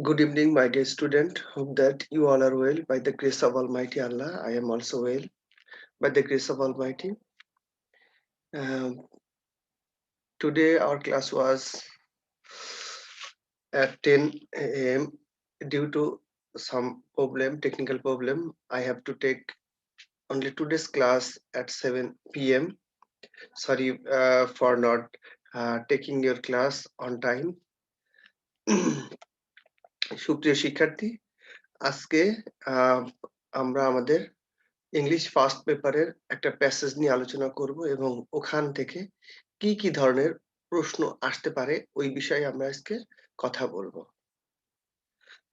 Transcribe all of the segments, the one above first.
Good evening, my dear student. Hope that you all are well by the grace of Almighty Allah. I am also well by the grace of Almighty. Um, Today our class was at 10 a.m. Due to some technical problem. I have to take only today's class at 7 p.m. Sorry for not taking your class on time. সুপ্রিয় শিক্ষার্থী, আজকে আমরা আমাদের English first পেপারের একটা passage নিয়ে আলোচনা করব এবং ওখান থেকে কি কি ধরনের প্রশ্ন আসতে পারে ওই বিষয়ে আমরা আজকে কথা বলবো।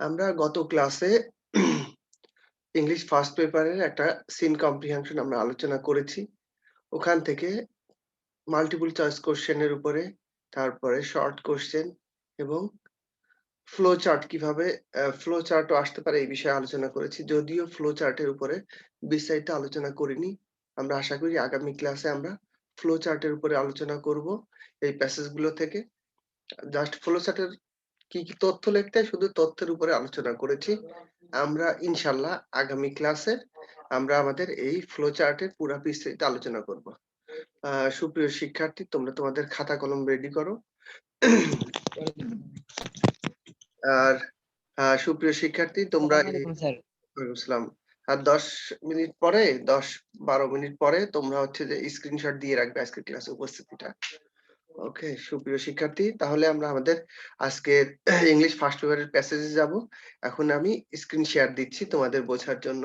আমরা গত ক্লাসে ইংলিশ ফার্স্ট পেপারের একটা সিন কম্প্রিহেনশন আমরা আলোচনা করেছি। ওখান থেকে মাল্টিপল চয়েস কোশ্চেনের উপরে, তারপরে শর্ট কোশ্চেন এবং ফ্লো চার্ট কিভাবে ফ্লো চার্টও আসতে পারে এই বিষয়ে আলোচনা করেছি। যদিও ফ্লো চার্টের উপরে বিস্তারিত আলোচনা করিনি। আমরা আশা করি আগামী ক্লাসে আমরা ফ্লো চার্টের উপরে আলোচনা করব এই প্যাসেজ গুলো থেকে। জাস্ট ফ্লো চার্টের কি কি তথ্য লিখতে হয় শুধু তথ্যের উপরে আলোচনা করেছি। আমরা ইনশাল্লাহ আগামী ক্লাসে আমরা আমাদের এই ফ্লো চার্টের পুরো বিস্তারিত আলোচনা করব। সুপ্রিয় শিক্ষার্থী, তোমরা তোমাদের খাতা কলম রেডি করো। আর সুপ্রিয় শিক্ষার্থী, তোমরা ইসলাম আর 10 মিনিট পরে 10-12 মিনিট পরে তোমরা হচ্ছে যে স্ক্রিনশট দিয়ে রাখবে আজকের ক্লাসে উপস্থিতিটা। ওকে সুপ্রিয় শিক্ষার্থী, তাহলে আমরা আমাদের আজকে ইংলিশ ফার্স্ট পেপারের প্যাসেজে যাব। এখন আমি স্ক্রিন শেয়ার দিচ্ছি তোমাদের বোঝার জন্য।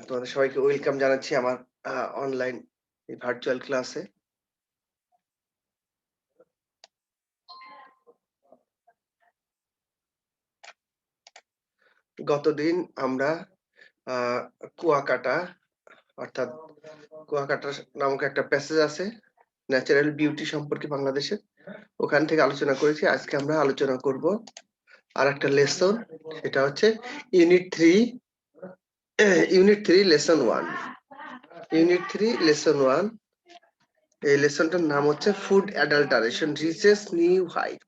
তোমাদের সবাইকে ওয়েলকাম জানাচ্ছি আমার অনলাইন ভার্চুয়াল ক্লাসে। গতদিন আমরা কুয়াকাটা অর্থাৎ কুয়াকাটা নামক একটা প্যাসেজ আছে ন্যাচারাল বিউটি সম্পর্কে বাংলাদেশের, ওখান থেকে আলোচনা করেছি। আজকে আমরা আলোচনা করব আর একটা লেসন, সেটা হচ্ছে ইউনিট 3 লেসন 1। ইউনিট 3 লেসন 1, এই লেসনটার নাম হচ্ছে food adulteration reaches new height.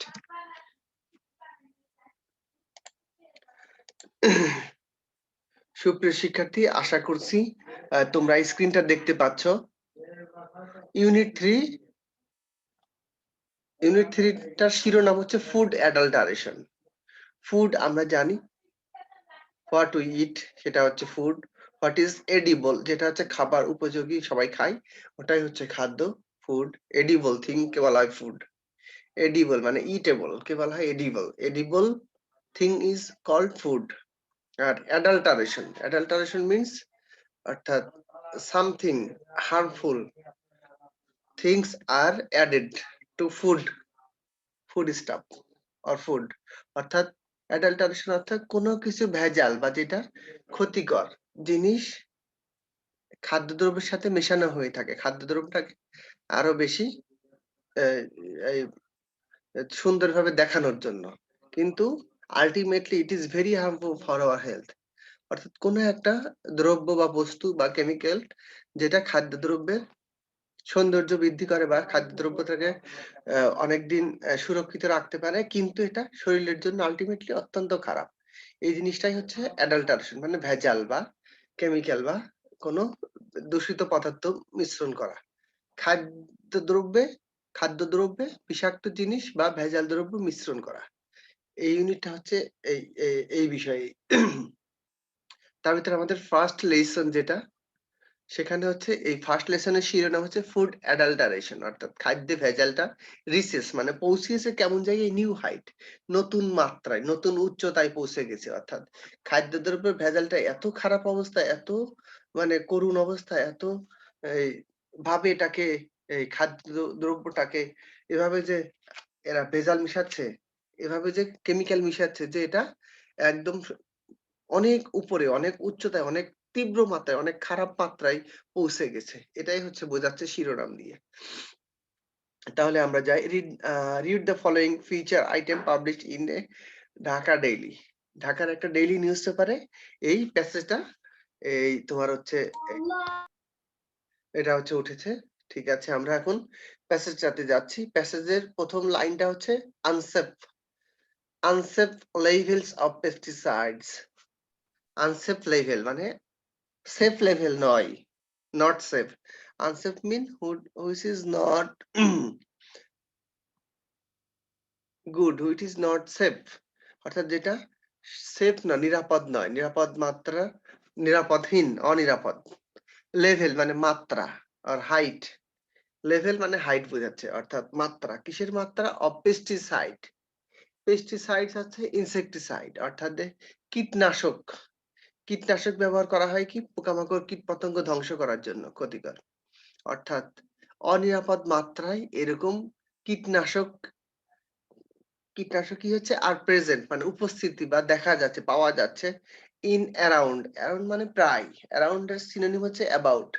সুপ্রিয় শিক্ষার্থী, আশা করছি তোমরা স্ক্রিনটা দেখতে পাচ্ছ। ইউনিট 3টার শিরোনাম হচ্ছে ফুড অ্যাডাল্টারেশন। ফুড আমরা জানি, হোয়াট উই ইট সেটা হচ্ছে ফুড, হোয়াট ইজ এডিবল যেটা হচ্ছে খাবার উপযোগী, সবাই খায়, ওটাই হচ্ছে খাদ্য। ফুড এডিবল থিং কে বলা হয় ফুড। এডিবল মানে ইটেবল কে বলা হয় edible. Edible thing is called food. আর অ্যাডাল্টারেশন মিন্স অর্থাৎ something harmful things are added to food stuff or food. অর্থাৎ অ্যাডাল্টারেশন অর্থাৎ কোনো কিছু ভেজাল বা যেটা ক্ষতিকর জিনিস খাদ্যদ্রব্যের সাথে মেশানো হয়ে থাকে, খাদ্যদ্রব্যটাকে আরো বেশি সুন্দরভাবে দেখানোর জন্য, কিন্তু ultimately it is very harmful for our health. অর্থাৎ কোনো একটা দ্রব্য বা বস্তু বা কেমিক্যাল যেটা খাদ্যদ্রব্যের সৌন্দর্য বৃদ্ধি করে বা খাদ্যদ্রব্যটাকে অনেকদিন সুরক্ষিত রাখতে পারে, কিন্তু এটা শরীরের জন্য আলটিমেটলি অত্যন্ত খারাপ। এই জিনিসটাই হচ্ছে অ্যাডাল্টারেশন, মানে ভেজাল বা কেমিক্যাল বা কোনো দূষিত পদার্থ মিশ্রণ করা। খাদ্যদ্রব্যে বিষাক্ত জিনিস বা ভেজাল দ্রব্য মিশ্রণ করা, এই ইউনিটটা হচ্ছে এই বিষয়ে। তার ভিতরে আমাদের ফার্স্ট লেসন যেটা, সেখানে হচ্ছে এই ফার্স্ট লেসনের শিরোনাম হচ্ছে ফুড অ্যাডাল্টারেশন, অর্থাৎ খাদ্যে ভেজালটা রিসেস মানে পৌঁছিয়েছে কেমন জায়গায়, নিউ হাইট, নতুন মাত্রায়, নতুন উচ্চতায় পৌঁছে গেছে। অর্থাৎ খাদ্যদ্রব্যের ভেজালটা এত খারাপ অবস্থা, এত মানে করুণ অবস্থা, এত ভাবে এটাকে এই খাদ্য দ্রব্যটাকে এভাবে যে এরা ভেজাল মিশাচ্ছে, এভাবে যে কেমিক্যাল মিশাচ্ছে, যে এটা একদম অনেক উপরে, অনেক উচ্চতায়, অনেক তীব্র মাত্রায়, অনেক খারাপ মাত্রায় পৌঁছে গেছে। এটাই হচ্ছে বোঝাচ্ছে শিরোনাম দিয়ে। তাহলে আমরা যাই। Read the following feature item published in a Dhaka daily. ঢাকার একটা ডেইলি নিউজ পেপারে এই প্যাসেজটা এই তোমার হচ্ছে এটা হচ্ছে উঠেছে। ঠিক আছে, আমরা এখন প্যাসেজটাতে যাচ্ছি। প্যাসেজের ১ম লাইনটা হচ্ছে unsafe levels of pesticides. Unsafe level মানে সেফ লেভেল নয়, not safe. Unsafe mean which is not good, which is not safe, অর্থাৎ যেটা সেফ না, নিরাপদ নয়, নিরাপদ মাত্রা, নিরাপদহীন, অনিরাপদ। লেভেল মানে মাত্রা, আর হাইট, লেভেল মানে হাইট বোঝাচ্ছে, অর্থাৎ মাত্রা, কিসের মাত্রা? Of pesticide. পেস্টিসাইড হচ্ছে ইনসেক্টিসাইড, অর্থাৎ কীটনাশক। কীটনাশক ব্যবহার করা হয় কি? পোকামাকড়, কীটপতঙ্গ ধ্বংস করার জন্য, ক্ষতিকর। অর্থাৎ অনিরাপদ মাত্রায় এরকম কীটনাশক কি হচ্ছে আর প্রেজেন্ট মানে উপস্থিতি বা দেখা যাচ্ছে, পাওয়া যাচ্ছে ইন অ্যারাউন্ড। অ্যারাউন্ড মানে প্রায়, অ্যারাউন্ড এর সিনোনিম হচ্ছে about.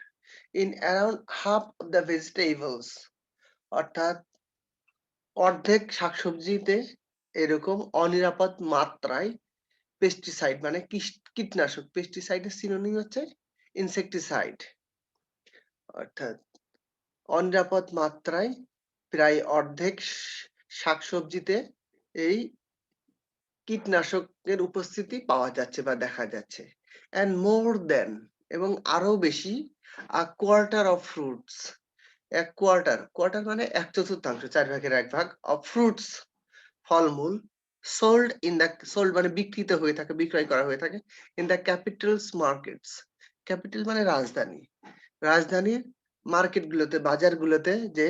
In around half of the vegetables, অর্থাৎ অর্ধেক শাকসবজিতে এরকম অনিরাপদ মাত্রায় পেস্টিসাইড মানে কীটনাশক। পেস্টিসাইডের সিনোনিম হচ্ছে ইনসেক্টিসাইড, অর্থাৎ অনিরাপদ মাত্রায় প্রায় অর্ধেক শাকসবজিতে এই কীটনাশকের উপস্থিতি পাওয়া যাচ্ছে বা দেখা যাচ্ছে। and more than, এবং আরো বেশি, a quarter of fruits, এক কোয়ার্টার মানে এক চতুর্থাংশ, 4 ভাগের 1 ভাগ, of fruits, ফলমূল, সোল্ড মানে বিক্রিত হয়ে থাকে, বিক্রয় করা হয়ে থাকে, in the capital's markets, capital মানে রাজধানী, রাজধানীর মার্কেট গুলোতে, বাজার গুলোতে যে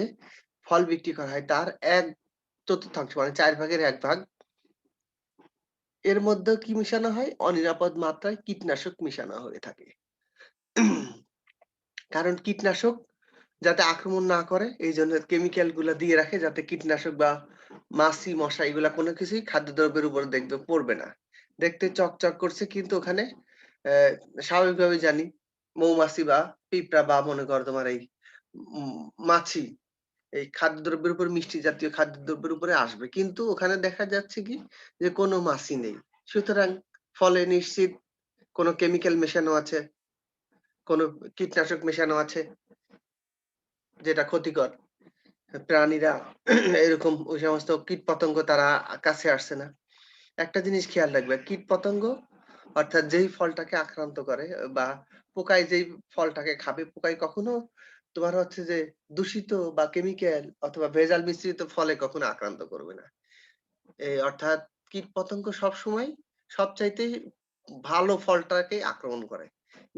ফল বিক্রি করা হয় তার 1/4 মানে 4 ভাগের 1 ভাগ, এর মধ্যেও কি মিশানো হয়? অনিরাপদ মাত্রায় কীটনাশক মিশানো হয়ে থাকে। কারণ কীটনাশক যাতে আক্রমণ না করে এই জন্য কেমিক্যাল গুলা দিয়ে রাখে, যাতে কীটনাশক বা মাছি মশা এগুলা কোনো কিছুই খাদ্যদ্রব্যের উপর দেখবে পড়বে না। দেখতে চকচক করছে কিন্তু ওখানে স্বাভাবিকভাবে জানি মৌমাছি বা পিঁপড়া বা মনে করো তোমার এই মাছি এই খাদ্যদ্রব্যের উপর, মিষ্টি জাতীয় খাদ্যদ্রব্যের উপরে আসবে, কিন্তু ওখানে দেখা যাচ্ছে কি যে কোনো মাছি নেই। সুতরাং ফলে নিশ্চিত কোনো কেমিক্যাল মেশানো আছে, কোনো কীটনাশক মেশানো আছে যেটা ক্ষতিকর। প্রাণীরা এরকম ওই সমস্ত কীটপতঙ্গ তারা কাছে আসছে না। একটা জিনিস খেয়াল রাখবে, কীটপতঙ্গ অর্থাৎ যেই ফলটাকে আক্রান্ত করে বা পোকায় যেই ফলটাকে খাবে, পোকায় কখনো তোমার হচ্ছে যে দূষিত বা কেমিক্যাল অথবা ভেজাল মিশ্রিত ফলে কখনো আক্রান্ত করবে না। অর্থাৎ কীটপতঙ্গ সবসময় সবচাইতে ভালো ফলটাকেই আক্রমণ করে।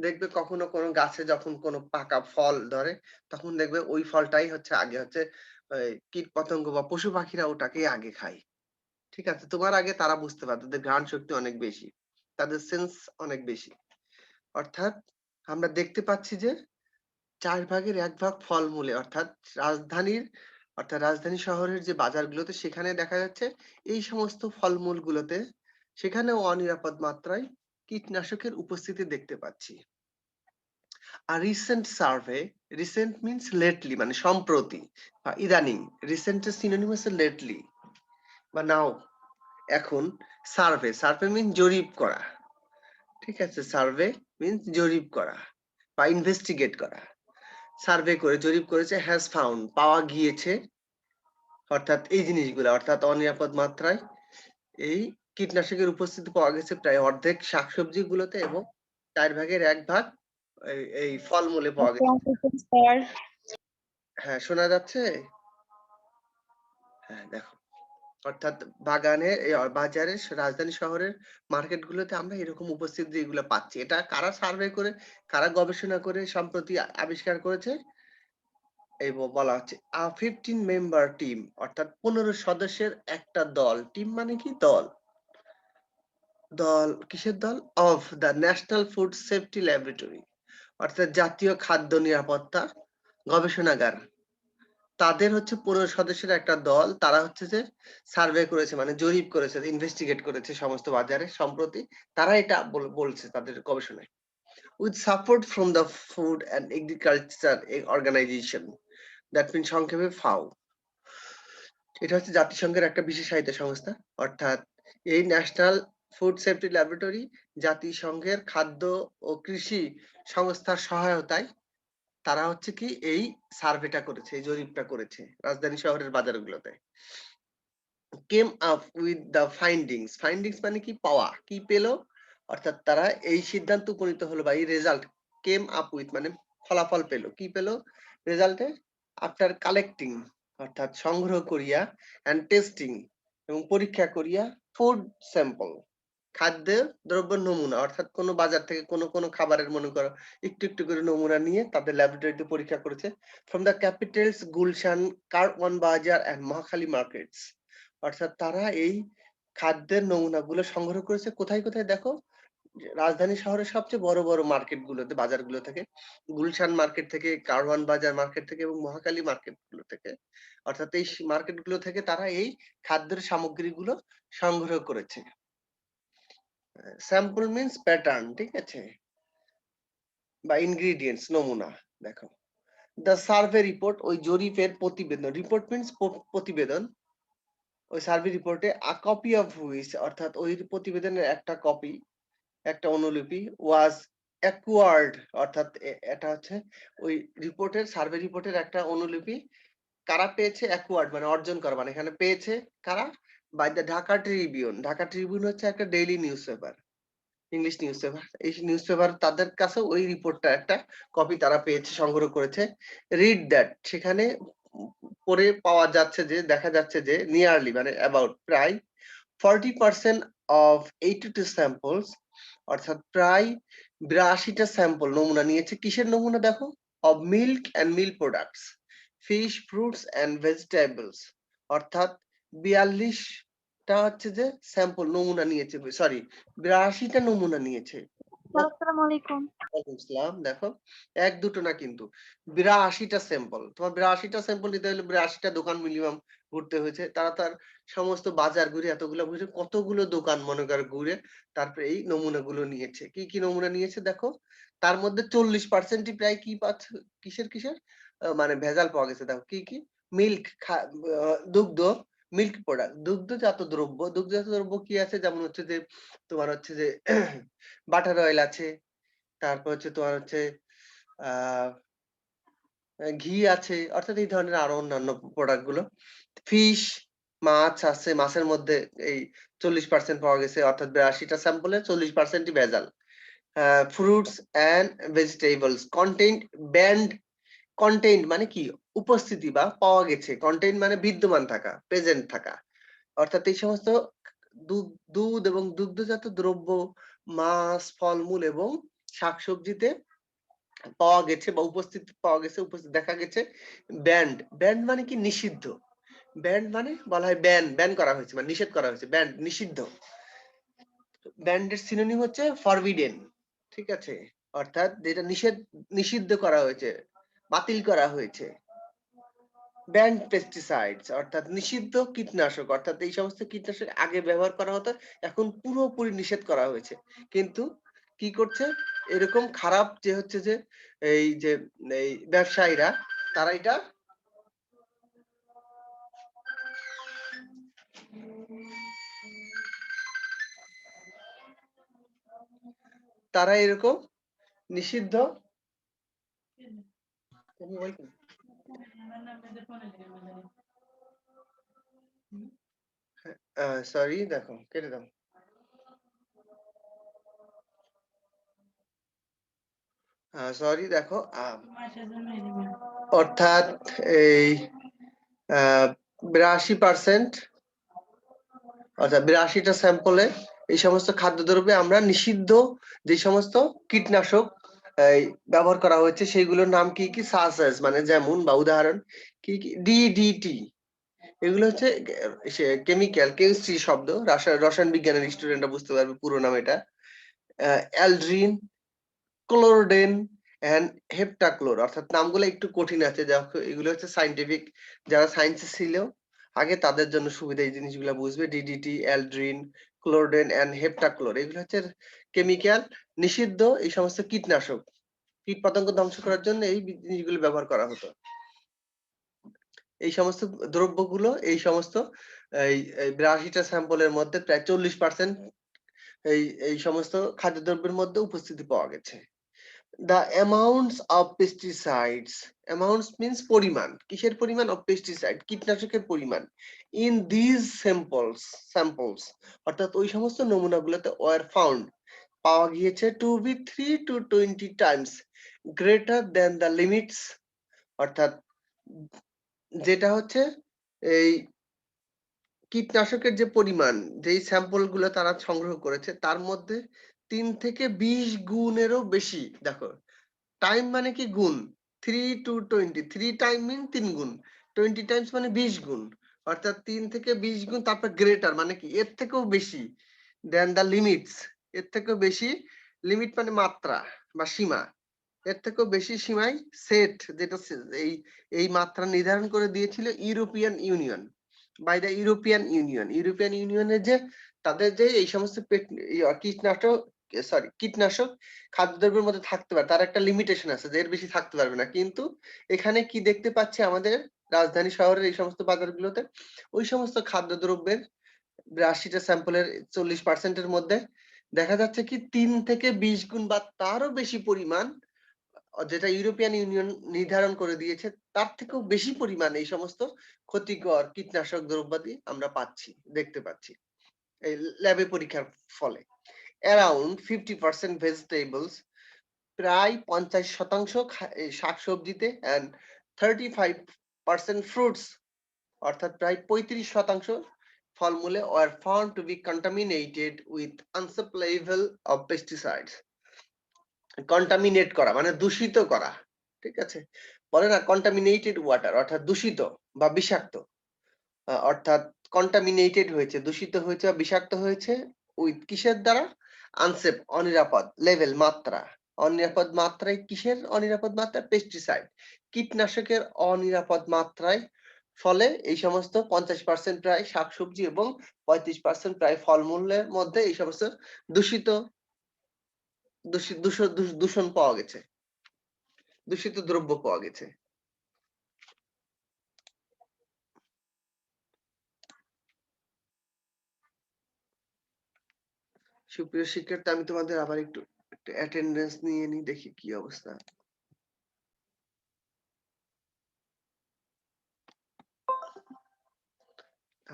দেখবে কখনো কোনো গাছে যখন কোনো পাকা ফল ধরে, তখন দেখবে ওই ফলটাই হচ্ছে আগে হচ্ছে কীটপতঙ্গ বা পশু পাখিরা ওটাকেই আগে খায়। ঠিক আছে? তোমার আগে তারা বুঝতে পারে। তাদের ঘ্রাণ শক্তি অনেক বেশি। তাদের সেন্স অনেক বেশি। অর্থাৎ আমরা দেখতে পাচ্ছি যে ৪ ভাগের ১ ভাগ ফলমূলে, রাজধানীর অর্থাৎ রাজধানী শহরের যে বাজারগুলোতে সেখানে দেখা যাচ্ছে এই সমস্ত ফলমূলগুলোতে সেখানেও অনিরাপদ মাত্রায় কীটনাশকের উপস্থিতি দেখতে পাচ্ছি। আর recent survey, recent means lately মানে সম্প্রতি বা ইদানিং, রিসেন্টের সিনোনিম হচ্ছে লেটলি বা নাও, এখন। সার্ভে মিন জরিপ করা, ঠিক আছে? সার্ভে মিনস জরিপ করা বা ইনভেস্টিগেট করা। সার্ভে করে জরিপ করেছে, হ্যাজ ফাউন্ড পাওয়া গিয়েছে, অর্থাৎ এই জিনিসগুলো, অর্থাৎ অনিরাপদ মাত্রায় এই কীটনাশকের উপস্থিতি পাওয়া গেছে প্রায় অর্ধেক শাকসবজি গুলোতে এবং 4 ভাগের 1 ভাগ এই ফলমূলে পাওয়া গেছে। হ্যাঁ, শোনা যাচ্ছে? হ্যাঁ, দেখো, অর্থাৎ বাগানে বাজারে রাজধানী শহরের মার্কেট গুলোতে আমরা এরকম উপস্থিতি এগুলো পাচ্ছি। এটা কারা সার্ভে করে, কারা গবেষণা করে সম্প্রতি আবিষ্কার করেছে? এই বলা হচ্ছে 15 মেম্বার টিম, অর্থাৎ 15 সদস্যের একটা দল। টিম মানে কি? দল। দল কিসের দল? Of the national food safety laboratory, অর্থাৎ জাতীয় খাদ্য নিরাপত্তা গবেষণাগার। তাদের হচ্ছে 15 সদস্যের একটা দল। তারা হচ্ছে যে সার্ভে করেছে মানে জরিপ করেছে, ইনভেস্টিগেট করেছে সমস্ত বাজারে সম্প্রতি। তারা এটা বলছে তাদের গবেষণায়। With support from the food and agriculture organisation, that mean সংক্ষেপে ফাও। এটা হচ্ছে জাতিসংঘের একটা বিশেষায়িত সংস্থা, অর্থাৎ এই ন্যাশনাল ফুড সেফটি ল্যাবরেটরি জাতিসংঘের খাদ্য ও কৃষি সংস্থার সহায়তায় তারা হচ্ছে কি এই সার্ভেটা করেছে, এই জরিপটা করেছে রাজধানী শহরের বাজারগুলোতে। Came up with the findings. Findings মানে কি? পাওয়া। কি পেল? অর্থাৎ তারা এই সিদ্ধান্ত উপনীত হলো বা এই রেজাল্ট কেম আপ উইথ মানে ফলাফল পেল। কি পেল? রেজাল্টে আফটার কালেক্টিং অর্থাৎ সংগ্রহ করিয়া এন্ড টেস্টিং এবং পরীক্ষা করিয়া ফুড স্যাম্পল খাদ্য দ্রব্যের নমুনা অর্থাৎ কোনো বাজার থেকে কোনো খাবারের মনে করো একটু একটু করে নমুনা নিয়ে তাদের ল্যাবরেটরিতে পরীক্ষা করেছে from the Capitals Gulshan, Karwan বাজার এন্ড মহাখালী মার্কেটস। অর্থাৎ তারা এই খাদ্যের নমুনাগুলো সংগ্রহ করেছে কোথায় কোথায় দেখো? রাজধানী শহরের সবচেয়ে বড় বড় মার্কেট গুলোতে, বাজারগুলো থেকে, গুলশান মার্কেট থেকে, কারওয়ান বাজার মার্কেট থেকে এবং মহাখালী মার্কেট গুলো থেকে। অর্থাৎ এই মার্কেট গুলো থেকে তারা এই খাদ্যের সামগ্রীগুলো সংগ্রহ করেছে। স্যাম্পল মিন্স প্যাটার্ন, ঠিক আছে, বা ইনগ্রিডিয়েন্টস নমুনা। দেখো দ্য সার্ভে রিপোর্ট, ওই জরিপের প্রতিবেদন, রিপোর্ট মিন্স প্রতিবেদন, ওই সার্ভে রিপোর্টে আ কপি অফ হুইচ অর্থাৎ ওই প্রতিবেদনের একটা কপি, একটা অনুলিপি ওয়াজ অ্যাকুয়ার্ড অর্থাৎ এটা হচ্ছে ওই রিপোর্টের, সার্ভে রিপোর্টের একটা অনুলিপি কারা পেয়েছে? অ্যাকুয়ার্ড মানে অর্জন করা, মানে এখানে পেয়েছে কারা? By the Dhaka Tribune. Dhaka Tribune হচ্ছে একটা daily news paper, English news paper. এই নিউজ পেপার তাদের কাছে ওই রিপোর্টটা একটা কপি তারা পেয়েছে, সংগ্রহ করেছে। রিড দ্যাট, সেখানে পড়ে পাওয়া যাচ্ছে যে, দেখা যাচ্ছে যে নিয়ারলি মানে অ্যাবাউট প্রায় 40% অফ 82 স্যাম্পলস অর্থাৎ প্রায় 82টা স্যাম্পল নমুনা নিয়েছে। কিসের নমুনা দেখো? Of milk and milk products, fish, fruits and vegetables. অর্থাৎ 42টা হচ্ছে যে স্যাম্পল নমুনা নিয়েছে, সরি 82টা নমুনা নিয়েছে। আসসালামু আলাইকুম। ওয়ালাইকুম আসসালাম। দেখো এক দুটো না কিন্তু 82টা স্যাম্পল। তোমার 82টা স্যাম্পল নিতে হলে 82টা দোকান মিনিমাম ঘুরতে হয়েছে। তারা তার সমস্ত বাজার ঘুরে এতগুলো ঘুরে কতগুলো দোকান মনে করে ঘুরে তারপরে এই নমুনাগুলো নিয়েছে। কি কি নমুনা নিয়েছে দেখো? তার মধ্যে 40%ই প্রায় কি পাচ্ছে? কিসের কিসের? মানে ভেজাল পাওয়া গেছে। দেখো কি কি? মিল্ক, দুগ্ধ, মিল্ক প্রোডাক্ট, দুগ্ধজাত দ্রব্য। দুগ্ধজাত দ্রব্য কি আছে? যেমন হচ্ছে যে তোমার হচ্ছে যে বাটার অয়েল আছে, তারপর হচ্ছে তোমার হচ্ছে আহ ঘি আছে, অর্থাৎ এই ধরনের আরো অন্যান্য প্রোডাক্ট গুলো। ফিশ, মাছ আছে, মাছের মধ্যে এই 40% পাওয়া গেছে, অর্থাৎ 82টা স্যাম্পলে 40%ই ভেজাল। Fruits and vegetables content banned, content মানে কি? উপস্থিতি বা পাওয়া গেছে, কন্টেন্ট মানে বিদ্যমান থাকা, প্রেজেন্ট থাকা। অর্থাৎ এই সমস্ত দুধ এবং দুগ্ধজাত দ্রব্য, মাছ, ফলমূল এবং শাকসবজিতে পাওয়া গেছে বা উপস্থিত পাওয়া গেছে, উপস্থিত দেখা গেছে। ব্যান্ড, ব্যান্ড মানে কি? নিষিদ্ধ। ব্যান্ড মানে বলা হয় ব্যান, ব্যান করা হয়েছে মানে নিষেধ করা হয়েছে, ব্যান্ড নিষিদ্ধ। ব্যান্ডের সিনোনিম হচ্ছে ফরবিডেন, ঠিক আছে, অর্থাৎ যেটা নিষিদ্ধ করা হয়েছে, বাতিল করা হয়েছে। ব্যান্ড পেস্টিসাইডস অর্থাৎ নিষিদ্ধ কীটনাশক, অর্থাৎ এই সমস্ত কীটনাশক আগে ব্যবহার করা হতো, এখন পুরোপুরি নিষেধ করা হয়েছে। কিন্তু কি করছে? এরকম খারাপ যে হচ্ছে যে এই যে এই ব্যবসায়ীরা, তারা এটা তারা এরকম নিষিদ্ধ সরি দেখো কেটে দাও। সরি দেখো অর্থাৎ এই 82% অর্থাৎ 82টা স্যাম্পলে এই সমস্ত খাদ্যদ্রব্যে আমরা নিষিদ্ধ যে সমস্ত কীটনাশক এই ব্যবহার করা হয়েছে সেইগুলোর নাম কি কি? সাসেস মানে যেমন বা উদাহরণ কি কি? ডিডিটি, এগুলো হচ্ছে কেমিক্যাল, কেমিস্ট্রি শব্দ, রসায়ন বিজ্ঞানের স্টুডেন্টরা বুঝতে পারবে পুরো নাম এটা। অ্যালড্রিন, ক্লোরোডেন এন্ড হেপ্টাক্লোর, অর্থাৎ নামগুলো একটু কঠিন আছে, দেখো এগুলো হচ্ছে সায়েন্টিফিক, যারা সায়েন্সে ছিল আগে তাদের জন্য সুবিধা, এই জিনিসগুলো বুঝবে। ডিডিটি, অ্যালড্রিন, ক্লোরোডেন এন্ড হেপ্টাক্লোর, এগুলো হচ্ছে কেমিক্যাল, নিষিদ্ধ এই সমস্ত কীটনাশক, কীট পতঙ্গ ধ্বংস করার জন্য এই জিনিসগুলো ব্যবহার করা হতো। এই সমস্ত দ্রব্যগুলো, এই সমস্ত এই 82টা স্যাম্পলের মধ্যে প্রায় 40% এই সমস্ত খাদ্যদ্রব্যের মধ্যে উপস্থিতি পাওয়া গেছে। The amounts of pesticides, amounts means পরিমাণ, কিসের পরিমাণ? of pesticide, কীটনাশকের পরিমাণ in these samples অর্থাৎ ওই সমস্ত নমুনাগুলোতে were found, পাওয়া গিয়েছে to be 3 to 20 times greater than the limits, অর্থাৎ যেটা হচ্ছে এই কীটনাশকের যে পরিমাণ, যেই স্যাম্পল গুলো তারা সংগ্রহ করেছে তার মধ্যে 3 থেকে 20 গুণেরও বেশি। দেখো, টাইম মানে কি? গুণ। 3 to 20, 3 টাইম মিন 3 গুণ, 20 টাইমস মানে 20 গুণ, অর্থাৎ 3 থেকে 20 গুণ। তারপর গ্রেটার মানে কি? এর থেকেও বেশি। দেন দ্য লিমিটস, এর থেকেও বেশি। লিমিট মানে মাত্রা বা সীমা। এর থেকেও বেশি সীমায় সেট, যেটা এই এই মাত্রা নির্ধারণ করে দিয়েছিল European Union, by the European Union. European ইউনিয়নের যে তাদের যে এই সমস্ত কীটনাশক খাদ্যদ্রব্যের মধ্যে থাকতে পারে, তার একটা লিমিটেশন আছে যে এর বেশি থাকতে পারবে না। কিন্তু এখানে কি দেখতে পাচ্ছি আমাদের রাজধানী শহরের এই সমস্ত বাজারগুলোতে ওই সমস্ত খাদ্যদ্রব্যের ৮২টা স্যাম্পলের 40% এর মধ্যে দেখা যাচ্ছে কি 3 থেকে 20 গুণ বা তারও বেশি পরিমাণ, যেটা ইউরোপিয়ান ইউনিয়ন নির্ধারণ করে দিয়েছে তার থেকেও বেশি পরিমাণ এই সমস্ত ক্ষতিকর কীটনাশক দ্রব্যাদি আমরা পাচ্ছি, দেখতে পাচ্ছি এই ল্যাবে পরীক্ষার ফলে। অ্যারাউন্ড 50% ভেজিটেবলস, প্রায় 50% শাকসবজিতে, and 35% ফ্রুটস, অর্থাৎ প্রায় 35% ফলমূলে were found to be contaminated with unsafe level of pesticides. Contaminate করা মানে দূষিত করা, ঠিক আছে? বলে না কন্টামিনেটেড ওয়াটার, অর্থাৎ দূষিত বা বিষাক্ত। অর্থাৎ কন্টামিনেটেড হয়েছে, দূষিত হয়েছে বা বিষাক্ত হয়েছে উইথ কিসের দ্বারা? আনসেফ, অনিরাপদ, লেভেল, মাত্রা। অনিরাপদ মাত্রায়, কিসের অনিরাপদ মাত্রা? পেস্টিসাইড, কীটনাশকের অনিরাপদ মাত্রায় ফলে এই সমস্ত 50% প্রায় শাকসবজি এবং 35% প্রায় ফলমূলের মধ্যে এই সমস্ত দূষিত দূষণ পাওয়া গেছে, দূষিত দ্রব্য পাওয়া গেছে। সুপ্রিয় শিক্ষার্থী, আমি তোমাদের আবার একটু অ্যাটেন্ডেন্স নিয়ে নি, দেখি কি অবস্থা।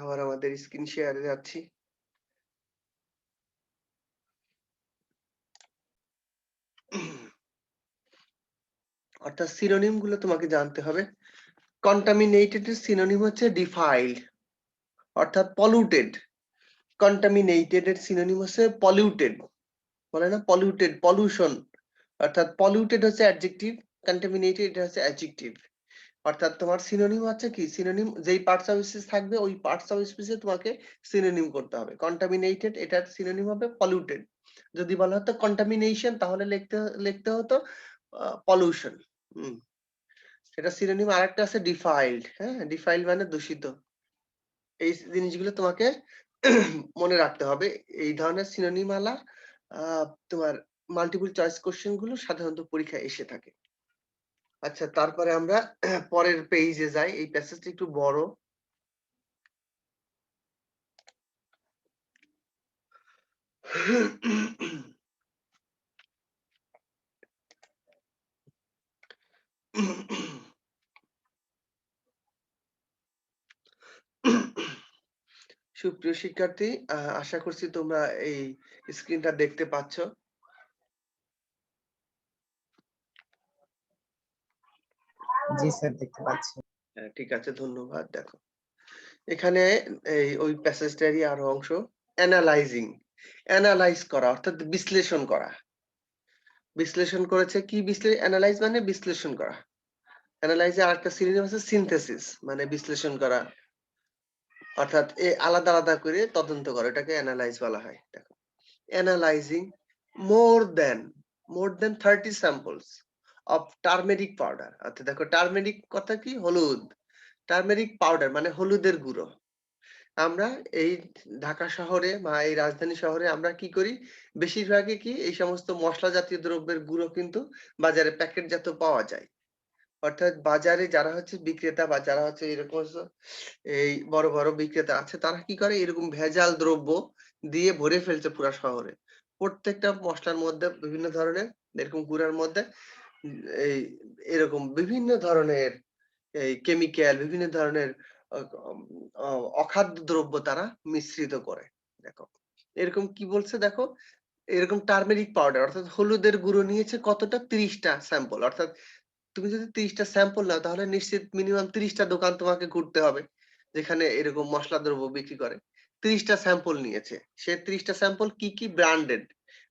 আবার আমাদের স্ক্রিন শেয়ারে যাচ্ছি। অর্থাৎ সিনোনিম গুলো তোমাকে জানতে হবে। কন্টামিনেটেড এর সিনোনিম হচ্ছে ডিফাইলড, অর্থাৎ পলিউটেড। কন্টামিনেটেড এর সিনোনিম হচ্ছে পলিউটেড, বলে না পলিউটেড, পলিউশন, অর্থাৎ পলিউটেড হচ্ছে অ্যাডজেক্টিভ, কন্টামিনেটেড এটা হচ্ছে অ্যাডজেক্টিভ। অর্থাৎ তোমার সিনোনিম হচ্ছে কি? সিনোনিম যেই পার্টস অফ স্পিচ থাকবে ওই পার্টস অফ স্পিচে তোমাকে সিনোনিম করতে হবে। কন্টামিনেটেড এটার সিনোনিম হবে পলিউটেড। যদি বলা হতো কন্টামিনেশন তাহলে লিখতে হতো পলিউশন। সেটা সিনোনিম। আরেকটা আছে ডিফাইলড। হ্যাঁ, ডিফাইলড মানে দূষিত। এই জিনিসগুলো তোমাকে মনে রাখতে হবে। এই ধরনের সিনোনিমালা তোমার মাল্টিপল চয়েস কোশ্চেন গুলো সাধারণত পরীক্ষায় এসে থাকে। আচ্ছা, তারপরে আমরা পরের পেজে যাই। এই প্যাসেজটা একটু বড়। সুপ্রিয় শিক্ষার্থী, আশা করছি তোমরা এই স্ক্রিনটা দেখতে পাচ্ছ। জি স্যার, দেখতে পাচ্ছি। হ্যাঁ, ঠিক আছে, ধন্যবাদ। দেখো এখানে এই ওই প্যাসেজটারই আরো অংশ, অ্যানালাইজিং, অ্যানালাইজ করা অর্থাৎ বিশ্লেষণ করা। বিশ্লেষণ করেছে কি? অ্যানালাইজ মানে বিশ্লেষণ করা। অ্যানালাইজে আরেকটা সিনোনিম আছে সিনথেসিস, মানে বিশ্লেষণ করা, অর্থাৎ আলাদা আলাদা করে তদন্ত করা, এটাকে অ্যানালাইজ বলা হয়। দেখো, analysing more than 30 samples of turmeric powder. অর্থাৎ দেখো, টার্মেরিক কথা কি? হলুদ। টার্মেরিক পাউডার মানে হলুদের গুঁড়ো। আমরা এই ঢাকা শহরে বা এই রাজধানী শহরে আমরা কি করি? বেশিরভাগই কি এই সমস্ত মশলা জাতীয় দ্রব্যের গুঁড়ো কিন্তু বাজারে প্যাকেটজাত পাওয়া যায়। অর্থাৎ বাজারে যারা হচ্ছে বিক্রেতা বা যারা হচ্ছে এরকম এই বড় বড় বিক্রেতা আছে, তারা কি করে? এরকম ভেজাল দ্রব্য দিয়ে ভরে ফেলছে পুরা শহরে। প্রত্যেকটা মসলার মধ্যে বিভিন্ন ধরনের এরকম গুঁড়ার মধ্যে এই এরকম বিভিন্ন ধরনের এই কেমিক্যাল, বিভিন্ন ধরনের অ অ অখাদ্য দ্রব্য তারা মিশ্রিত করে। দেখো। এরকম কি বলছে দেখো, এরকম টার্মেরিক পাউডার অর্থাৎ হলুদের গুঁড়ো নিয়েছে কতটা? ৩০ টা স্যাম্পল। অর্থাৎ তুমি যদি ৩০ টা স্যাম্পল নাও তাহলে নিশ্চিত মিনিমাম ৩০ টা দোকান তোমাকে ঘুরতে হবে। যেখানে এরকম মসলা দ্রব্য বিক্রি করে। ৩০ টা স্যাম্পল নিয়েছে। সে ৩০ টা স্যাম্পল কি, কি ব্র্যান্ডেড।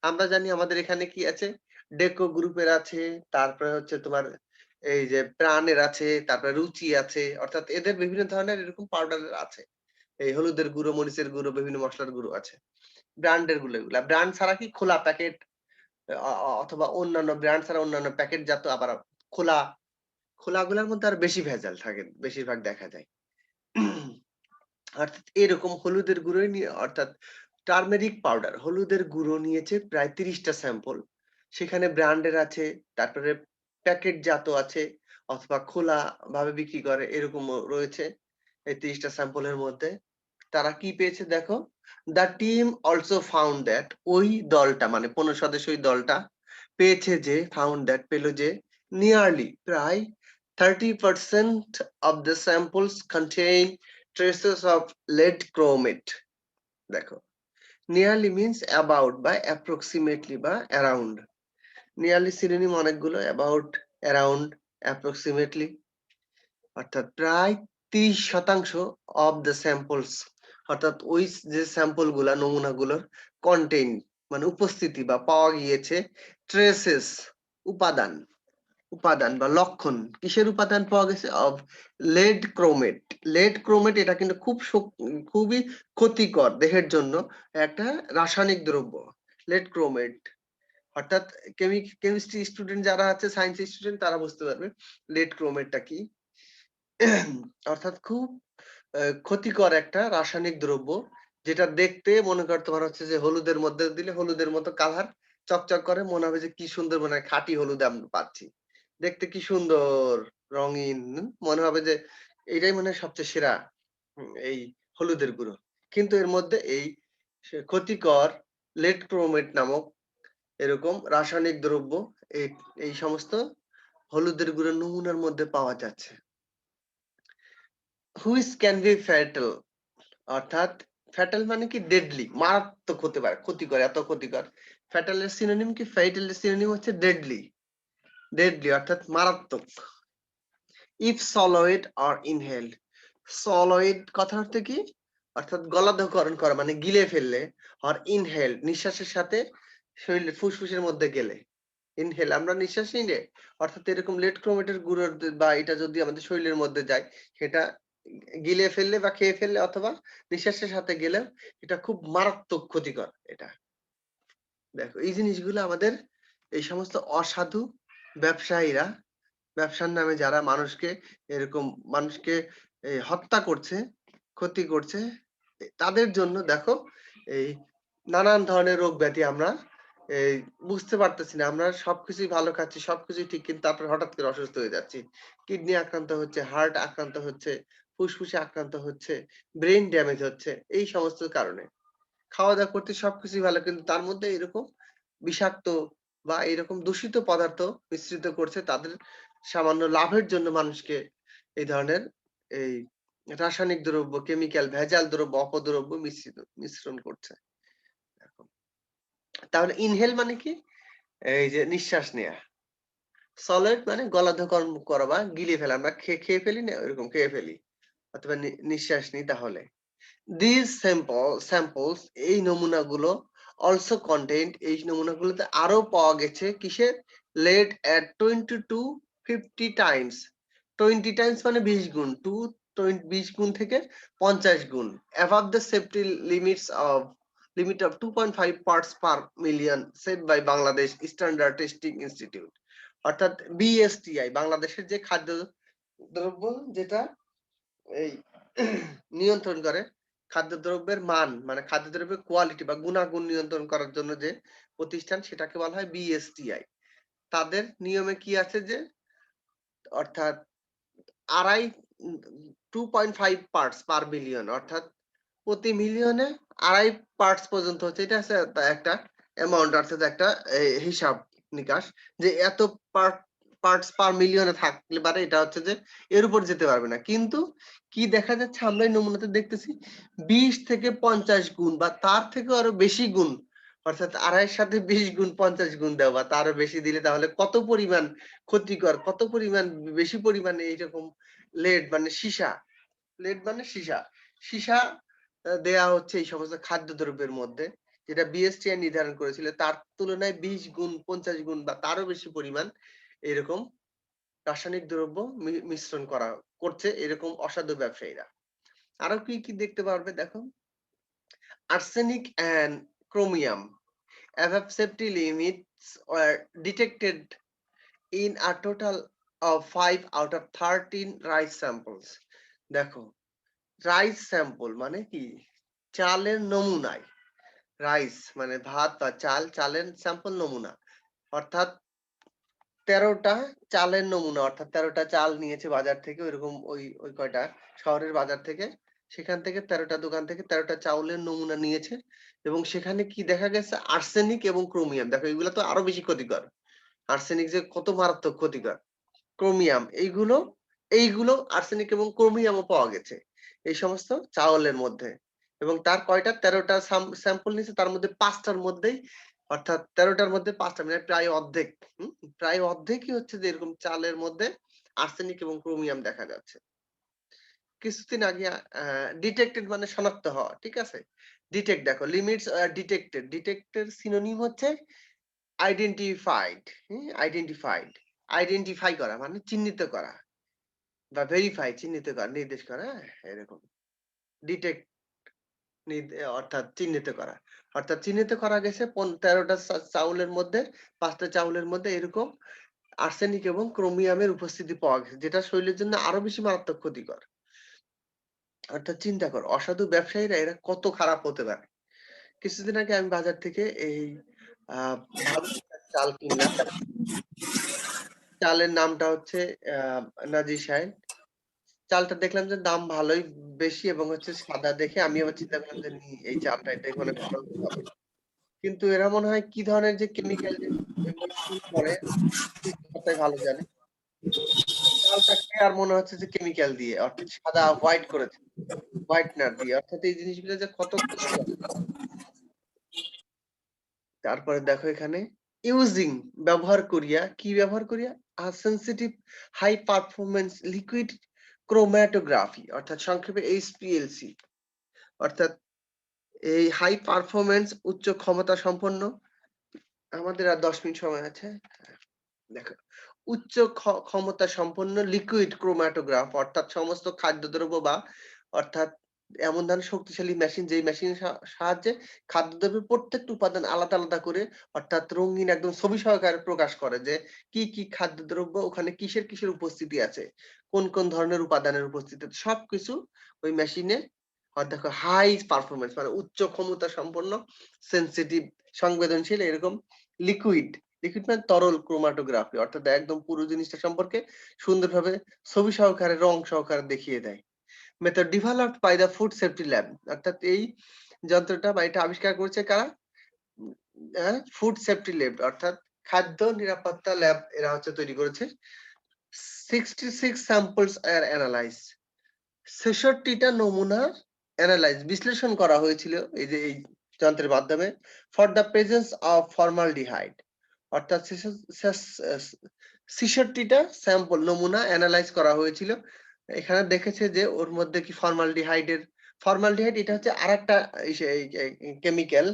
আমরা জানি আমাদের এখানে কি আছে? ডেকো গ্রুপের আছে, তারপরে হচ্ছে তোমার এই যে প্রাণের আছে, তারপরে রুচি আছে। অর্থাৎ এদের বিভিন্ন ধরনের এরকম পাউডার আছে। এই হলুদের গুঁড়ো, মরিচের গুঁড়ো, বিভিন্ন মসলার গুঁড়ো আছে। ব্র্যান্ডের গুলো এগুলা। ব্র্যান্ড ছাড়া কি খোলা প্যাকেট অ অ অথবা অন্যান্য ব্র্যান্ড ছাড়া অন্যান্য প্যাকেটজাত আবার খোলা, খোলাগুলার মধ্যে আরো বেশি ভেজাল থাকে। বেশিরভাগ দেখা যায়। অর্থাৎ এরকম হলুদের গুঁড়োই নিয়ে অর্থাৎ টার্মেরিক পাউডার, হলুদের গুঁড়ো নিয়েছে প্রায় ৩০ টা স্যাম্পল। সেখানে ব্র্যান্ডের আছে, তারপরে প্যাকেটজাত আছে অথবা খোলা ভাবে বিক্রি করে এরকমও রয়েছে এই ৩০ টা স্যাম্পলের মধ্যে। তারা কি পেয়েছে দেখো? The team also found that ওই দলটা মানে ১৫ সদস্য ওই দলটা পেয়েছে যে ফাউন্ড দ্যাট পেল যে নিয়ারলি প্রায় 30% of the samples contain traces of lead chromate দেখো nearly means about বা approximately বা around nearly synonym অনেকগুলো about around approximately অর্থাৎ প্রায় ৩০% of the samples অর্থাৎ ওই যে স্যাম্পল গুলা নমুনাগুলোর কন্টেইন মানে উপস্থিতি বা পাওয়া গিয়েছে ট্রেসেস উপাদান উপাদান বা লক্ষণ কিসের উপাদান পাওয়া গেছে of lead chromate lead chromate এটা কিন্তু খুবই ক্ষতিকর দেহের জন্য একটা রাসায়নিক দ্রব্য লেড ক্রোমেট অর্থাৎ কেমিস্ট্রি স্টুডেন্ট যারা আছে সায়েন্স স্টুডেন্ট তারা বুঝতে পারবে লেড ক্রোমেটটা কি অর্থাৎ খুব ক্ষতিকর একটা রাসায়নিক দ্রব্য যেটা দেখতে মনে কর তোমার হচ্ছে যে হলুদের মধ্যে দিলে হলুদের মতো কালার চকচক করে মনে হবে যে কি সুন্দর মনে হয় খাঁটি হলুদ আমরা পাচ্ছি দেখতে কি সুন্দর রঙিন মনে হবে যে এটাই মনে হয় সবচেয়ে সেরা এই হলুদের গুঁড়ো কিন্তু এর মধ্যে এই ক্ষতিকর লেড ক্রোমেট নামক এরকম রাসায়নিক দ্রব্য এই এই সমস্ত হলুদের গুঁড়ো নমুনার মধ্যে পাওয়া যাচ্ছে হুইচ ক্যান বি ফ্যাটাল অর্থাৎ ফ্যাটাল মানে কি ডেডলি মারাত্মক হতে পারে ক্ষতিকর এত ক্ষতিকর ফ্যাটালের সিনোনিম কি ফ্যাটালের সিনোনিম হচ্ছে ডেডলি ডেডলি অর্থাৎ মারাত্মক ইফ সলোয়েড অর ইনহেলড সলোয়েড কথা অর্থ কি অর্থাৎ গলাধঃকরণ করা মানে গিলে ফেললে আর ইনহেল নিঃশ্বাসের সাথে শরীরের ফুসফুসের মধ্যে গেলে ইনহেল আমরা নিঃশ্বাস নিলে অর্থাৎ এরকম লেড ক্রোমেটের গুঁড়ো বা এটা যদি আমাদের শরীরের মধ্যে যায় সেটা গিলে ফেললে বা খেয়ে ফেললে অথবা নিঃশ্বাসের সাথে গেলে এটা খুব মারাত্মক ক্ষতিকর এটা দেখো এই জিনিসগুলো আমাদের এই সমস্ত অসাধু ব্যবসায়ীরা ব্যবসার নামে যারা মানুষকে এরকম মানুষকে হত্যা করছে ক্ষতি করছে তাদের জন্য দেখো এই নানান ধরনের রোগ ব্যাধি আমরা এই বুঝতে পারতেছি না আমরা সবকিছুই ভালো খাচ্ছি সবকিছুই ঠিক কিন্তু তারপর হঠাৎ করে অসুস্থ হয়ে যাচ্ছি কিডনি আক্রান্ত হচ্ছে হার্ট আক্রান্ত হচ্ছে ফুসফুসে আক্রান্ত হচ্ছে ব্রেন ড্যামেজ হচ্ছে এই সমস্ত কারণে খাওয়া দাওয়া করতে সবকিছুই ভালো কিন্তু তার মধ্যে এরকম বিষাক্ত বা এরকম দূষিত পদার্থ মিশ্রিত করছে তাদের সামান্য লাভের জন্য মানুষকে এই ধরনের এই রাসায়নিক দ্রব্য কেমিক্যাল ভেজাল দ্রব্য অপদ্রব্য মিশ্রণ করছে তাহলে ইনহেল মানে কি এই যে নিঃশ্বাস নেয়া সলিড মানে গলাধঃকরণ করা বা গিলে ফেলা আমরা খেয়ে ফেলি না ওইরকম খেয়ে ফেলি অথবা নিঃশ্বাস নিই তাহলে these samples এই নমুনাগুলো also contained এই নমুনাগুলোতে আরো পাওয়া গেছে কিসের lead at 20 to 50 times 20 times মানে 20 গুণ 20 গুণ থেকে 50 গুণ above the safety limit of 2.5 parts per million set by Bangladesh Standard Testing Institute অর্থাৎ BSTI বাংলাদেশের যে খাদ্য দ্রব্য যেটা এই নিয়ন্ত্রণ করে খাদ্যদ্রব্যের মান মানে খাদ্যদ্রব্যের কোয়ালিটি বা গুণাগুণ নিয়ন্ত্রণ করার জন্য যে প্রতিষ্ঠান সেটাকে বলা হয় বিএসটিআই তাদের নিয়মে কি আছে যে অর্থাৎ আড়াই 2.5 পার্টস পার বিলিয়ন অর্থাৎ প্রতি মিলিয়নে আড়াই পার্টস পর্যন্ত হচ্ছে এটা একটা অ্যামাউন্ট অর্থাৎ একটা হিসাব নিকাশ যে এত পার্টস পার মিলিয়নে থাকলে পারে এটা হচ্ছে যে এর উপর যেতে পারবে না। কিন্তু কি দেখা যাচ্ছে আমরা এই নমুনাতে দেখতেছি ২০ থেকে ৫০ গুণ বা তার থেকেও আরো বেশি গুণ অর্থাৎ ২.৫ এর সাথে ২০ গুণ ৫০ গুণ দেওয়া বা তারও বেশি দিলে তাহলে কত পরিমাণ ক্ষতিকর, কত পরিমাণ বেশি পরিমাণে এইরকম লেড মানে সীসা দেয়া হচ্ছে এই সমস্ত খাদ্যদ্রব্যের মধ্যে যেটা বিএসটিআই নির্ধারণ করেছিল তার তুলনায় ২০ গুণ ৫০ গুণ বা তারও বেশি পরিমাণ এরকম রাসায়নিক দ্রব্য মিশ্রণ করছে এরকম অসাধু ব্যবসায়ীরা। আরো কি, কি দেখতে পারবে দেখো? Arsenic and chromium above safety limits were detected in a total of 5 out of 13 rice samples. দেখো রাইস স্যাম্পল মানে কি? চালের নমুনায় রাইস মানে ভাত বা চালের স্যাম্পল নমুনা অর্থাৎ ১৩ টা চালের নমুনা অর্থাৎ ১৩ টা চাল নিয়েছে বাজার থেকে ওইরকম ওই কয়টা শহরের বাজার থেকে সেখান থেকে ১৩ টা দোকান থেকে ১৩ টা চাউলের নমুনা নিয়েছে এবং সেখানে কি দেখা গেছে আর্সেনিক এবং ক্রোমিয়াম দেখো এগুলো তো আরো বেশি ক্ষতিকর। আর্সেনিক যে কত মারাত্মক ক্ষতিকর। ক্রোমিয়াম এইগুলো আর্সেনিক এবং ক্রোমিয়ামও পাওয়া গেছে এই সমস্ত চাউলের মধ্যে এবং তার কয়টা ১৩ টা স্যাম্পল নিয়েছে তার মধ্যে ৫ টার মধ্যেই অর্থাৎ ১৩ টার মধ্যে ৫ টা মানে প্রায় অর্ধেক প্রায় অর্ধেকই হচ্ছে যে এরকম চালের মধ্যে আর্সেনিক এবং ক্রোমিয়াম দেখা যাচ্ছে। কিছুদিন আগে ডিটেক্টেড মানে শনাক্ত হওয়া, ঠিক আছে? ডিটেক্ট দেখো লিমিটস ডিটেক্টেড। ডিটেক্টেড সিনোনিম হচ্ছে আইডেন্টিফাইড, আইডেন্টিফাই করা মানে চিহ্নিত করা বা ভেরিফাই চিহ্নিত করা, নির্দেশ করা এরকম। ডিটেক্ট অর্থাৎ চিহ্নিত করা। অর্থাৎ চিহ্নিত করা গেছে ১৩ টা চাউলের মধ্যে ৫ টা চাউলের মধ্যে এরকম আর্সেনিক এবং ক্রোমিয়ামের উপস্থিতি পাওয়া গেছে যেটা শরীরের জন্য আরো বেশি মারাত্মক ক্ষতিকর। অর্থাৎ চিন্তা করো অসাধু ব্যবসায়ীরা এরা কত খারাপ হতে পারে। কিছুদিন আগে আমি বাজার থেকে এই ভালো চাল কিনলাম। চালের নামটা হচ্ছে নাজির শাইন। চালটা দেখলাম যে দাম ভালোই বেশি এবং হচ্ছে সাদা দেখে আমি আবার চিন্তা করলাম যে এই চালটা এটাই মনে ভালো হবে। কিন্তু এরা মনে হয় কি ধরনের যে কেমিক্যাল যে করে সৃষ্টিকর্তাই ভালো জানে। চালটা খেয়ে আর মনে হচ্ছে যে কেমিক্যাল দিয়ে অর্থাৎ সাদা হোয়াইট করেছে। হোয়াইটনার দিয়ে অর্থাৎ এই জিনিসগুলো যে কত ক্ষতিকর। তারপরে দেখো এখানে ইউজিং ব্যবহার করিয়া সেনসিটিভ হাই পারফরম্যান্স লিকুইড ক্রোম্যাটোগ্রাফি অর্থাৎ সংক্ষেপে এইচপিএলসি অর্থাৎ এই হাই পারফরম্যান্স উচ্চ ক্ষমতা সম্পন্ন আমাদের আর ১০ মিনিট সময় আছে। দেখো উচ্চ ক্ষমতা সম্পন্ন লিকুইড ক্রোম্যাটোগ্রাফ অর্থাৎ সমস্ত খাদ্যদ্রব্য বা অর্থাৎ এমন ধরনের শক্তিশালী মেশিন যেই মেশিনের সাহায্যে খাদ্যদ্রব্যের প্রত্যেকটা উপাদান আলাদা আলাদা করে অর্থাৎ রঙিন একদম ছবি সহকারে প্রকাশ করে যে কি কি খাদ্যদ্রব্য ওখানে কিসের কিসের উপস্থিতি আছে কোন কোন ধরনের উপাদানের উপস্থিতি সবকিছু ওই মেশিনে দেখো হাই পারফরমেন্স মানে উচ্চ ক্ষমতা সম্পন্ন সেনসিটিভ সংবেদনশীল এরকম লিকুইড মানে তরল ক্রোমাটোগ্রাফি অর্থাৎ একদম পুরো জিনিসটা সম্পর্কে সুন্দরভাবে ছবি সহকারে রং সহকারে দেখিয়ে দেয়। Method developed by the food safety lab অর্থাৎ এই যন্ত্রটা বা এটা আবিষ্কার করেছে কারা? ফুড সেফটি ল্যাব অর্থাৎ খাদ্য নিরাপত্তা ল্যাব এরা হচ্ছে তৈরি করেছে। 66 স্যাম্পলস আর অ্যানালাইজ ৬৬ টা নমুনা বিশ্লেষণ করা হয়েছিল এই যে এই যন্ত্রের মাধ্যমে for the presence of formaldehyde অর্থাৎ ৬৬ টা স্যাম্পল নমুনা অ্যানালাইজ করা হয়েছিল। এখানে দেখেছে যে ওর মধ্যে কি ফর্মালডিহাইড এটা হচ্ছে আরেকটা কেমিক্যাল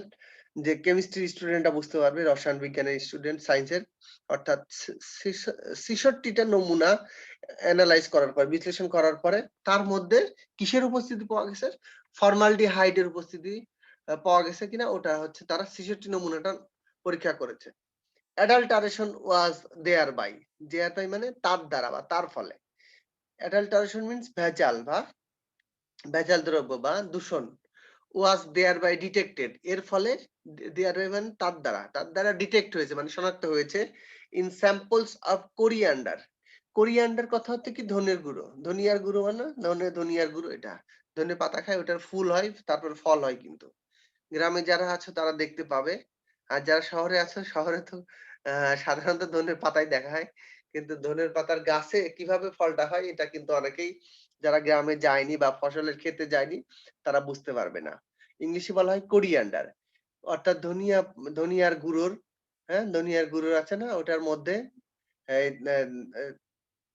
যে কেমিস্ট্রি স্টুডেন্টরা বুঝতে পারবে রসায়ন বিজ্ঞানের স্টুডেন্ট সায়েন্সের অর্থাৎ ৬৬ টা নমুনা অ্যানালাইজ করার পর বিশ্লেষণ করার পরে তার মধ্যে কিসের উপস্থিতি পাওয়া গেছে ফর্মালডিহাইডের উপস্থিতি পাওয়া গেছে কিনা ওটা হচ্ছে তারা ৬৬ নমুনাটা পরীক্ষা করেছে। অ্যাডাল্টারেশন ওয়াজ দেয়ার বাই মানে তার দ্বারা বা তার ফলে অ্যাডাল্টারেশন মিন্স ভেজাল দ্রব্য বা দূষণ ওয়াজ দেয়ার বাই ডিটেক্টেড এর ফলে দেয়ার বাই মানে তার দ্বারা ডিটেক্ট হয়েছে মানে শনাক্ত হয়েছে ইন স্যাম্পলস অফ কোরিয়ান্ডার কথা হচ্ছে কি ধনের গুঁড়ো ধনিয়ার গুঁড়ো মানে ধনিয়ার গুঁড়ো এটা ধনে পাতা খায় ওটার ফুল হয় তারপর ফল হয় কিন্তু গ্রামে যারা আছে তারা দেখতে পাবে আর যারা শহরে আছো, শহরে তো সাধারণত ধনের পাতাই দেখা হয়। কিন্তু ধনের পাতার গাছে কিভাবে ফলটা হয় এটা কিন্তু অনেকেই যারা গ্রামে যায়নি বা ফসলের ক্ষেতে যায়নি তারা বুঝতে পারবে না। ইংলিশে বলা হয় কোরিয়ান্ডার। অর্থাৎ ধনিয়ার গুঁড়োর, হ্যাঁ? ধনিয়ার গুঁড়োর আছে না? ওটার মধ্যে এই নেন